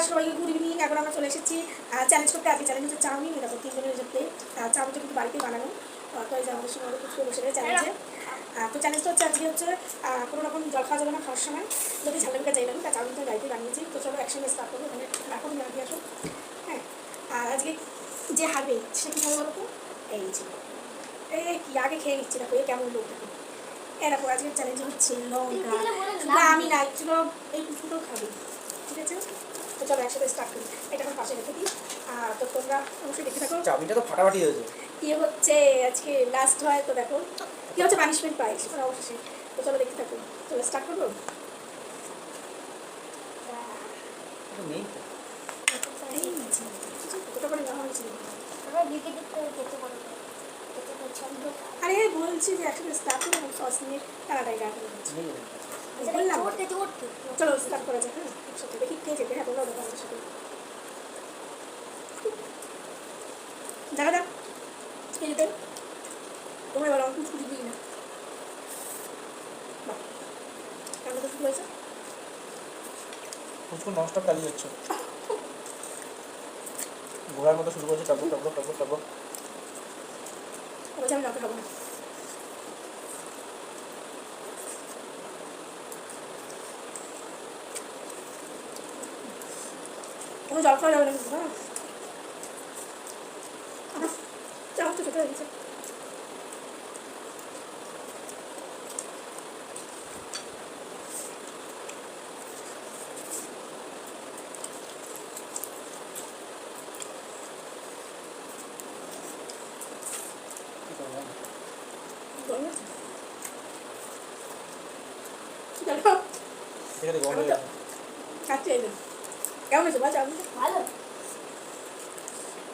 সবাইকে good evening. এখন আমরা চলে এসেছি চ্যালেঞ্জ করতে। আজকে চ্যালেঞ্জ হচ্ছে চাউমিন, এরকম 3 জনের রেসিপি। চাউমিনটা কিন্তু বাড়িতেই বানানো, তো এই যে আমাদের সঙ্গে খুব বসে চ্যালেঞ্জে। তো চ্যালেঞ্জটা হচ্ছে আজকে হচ্ছে কোনো রকম জল খাওয়া যাবে না খাওয়ার সময়, যদি ঝালমুখা চাইলাম তা চাউমিনটা বাড়িতে বানিয়েছি। তো চলো একসঙ্গে স্টার্ট করবো, মানে এখন আগে আসো। হ্যাঁ, আর আজকে যে হারবে সে কী খাবে বলো তো? এই ছিল এই কি আগে খেয়ে নিচ্ছি, দেখো এ কেমন লোক থাকে। এরকম আজকের চ্যালেঞ্জ হচ্ছে লঙ্কা না, আমি না ছিল এই কুচুটাও খাবে, ঠিক আছে? তো চলো একসাথে স্টার্ট করি। এটা আমার পাশে রেখে দিই, তো তোমরা অবশ্যই দেখে থাকো। চাউমিনটা তো ফাটাফাটি হয়েছে। কি হচ্ছে আজকে লাস্ট হয়, তো দেখো কি হচ্ছে, পানিশমেন্ট পাই সেটা অবশ্যই। তো চলো দেখতে থাকো, চলো স্টার্ট করবো। আরে বলছি যে একসাথে স্টার্ট করবো, সস নিয়ে তাড়াতাড়ি বললাম। চলো স্টার্ট করা যাক। হ্যাঁ, একসাথে দেখি কে যেতে। হ্যাঁ, তোমরাও দেখো আমার সাথে। দেখা যাক কে যেতে। তোমরা বলো আমি ছুটি দিই না। বাহ, কেমন তো শুরু হয়েছে। ফুচকু ননস্টপ চালিয়ে যাচ্ছে, ঘোড়ার মতো শুরু করেছে। টপক টপক টপক টপক। বলছি আমি লঙ্কা খাবো না। কোনো জল খাওয়া যাবে না কিন্তু। হ্যাঁ, চামচ তো ছোটো হয়ে গেছে। কেমন হয়েছে বাচ্চা? ভালো,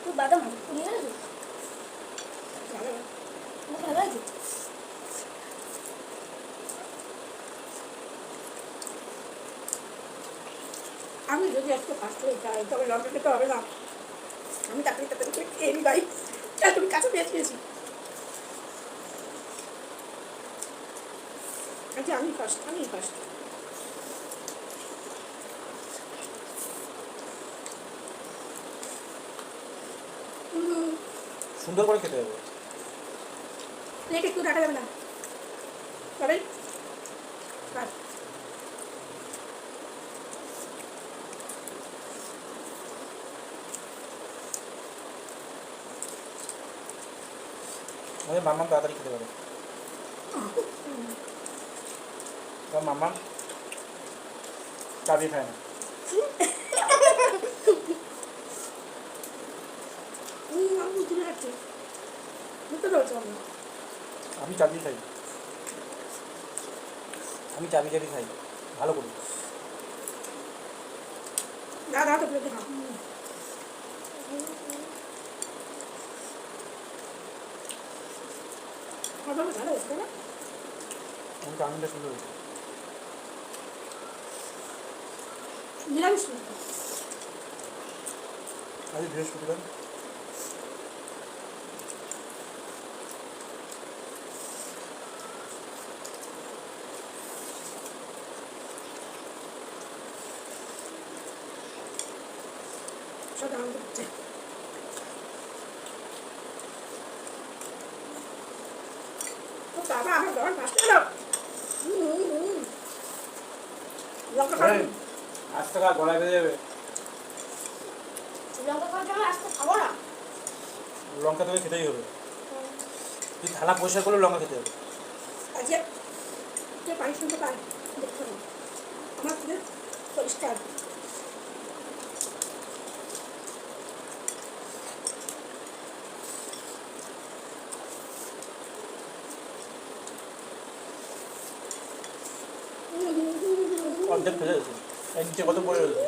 খুব বাদাম নিয়ে গেল তো, ভালো আছে। আমি যদি আজকে ফার্স্ট হয়ে যাই তবে লঙ্কা খেতে হবে না। আমি তাড়াতাড়ি তাড়াতাড়ি করে খেয়ে নি ভাই। তুমি কাছে পেঁয়াজ খেয়েছি। আচ্ছা আমি ফার্স্ট। সুন্দর করে খেতে হবে। প্লেট একটু রাখা যাবে না তবে আমাদের মাম্মাম তাড়াতাড়ি খেতে পারে। মাম্মাম চাবি খায় না। আমি চাবি খাই, আমি চাবি চাবি খাই ভালো করি। দাদা তো প্লেটে খাও। ভালো হয়েছে না? আমি চাউমিনটা সুন্দর হয়েছে। নিরামিষ আজ বৃহস্পতিবার। সব দাম হচ্ছে। বাবা আমার দর ফার্স্ট হলো। লঙ্কা খাবো। আজ থেকে গলায় বেঁধে যাবে। লঙ্কা খাওয়ার জন্য আজকে খাবো না। লঙ্কা তোকে খেতেই হবে। তুই থালা পরিষ্কার করলে লঙ্কা খেতে হবে। আজকে যে পানি শুনতে পাই দেখতে হবে আমার থেকে পরিষ্কার। অর্ধেক ফেলে গেছে, এর নিচে কত পড়ে রয়েছে।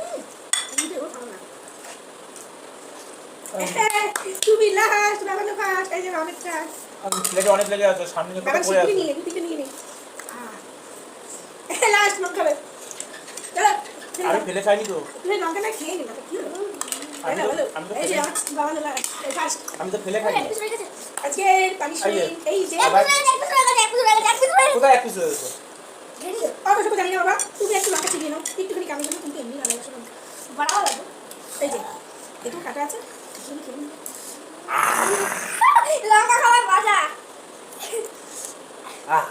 তুমি লাস্ট, বাবা তো ফার্স্ট। এই যে আমারটা প্লেটে অনেক লেগে আছে, সামনে কত বাবা পড়ে আছে। নিয়ে নে লাস্ট লঙ্কা খাবে। চলো আমি ফেলে খাইনি তো। তুমি লঙ্কা না খেয়ে নি, কি হলো? এই যে বাবা ফার্স্ট। আমি তো ফেলে খাইনি। আজকে পানিশমেন্ট এই যে কোথায় এক পিস হয়েছে। অত সব জানি না বাবা, তুমি একটু লঙ্কা চিবিয়ে নাও একটুখানি, কামি জন্য কিন্তু এমনি রান্না শোনো বাড়াও লাগবে। লঙ্কা আছে তুমি খেয়ে নিও। লঙ্কা খাওয়ার মজা। আহ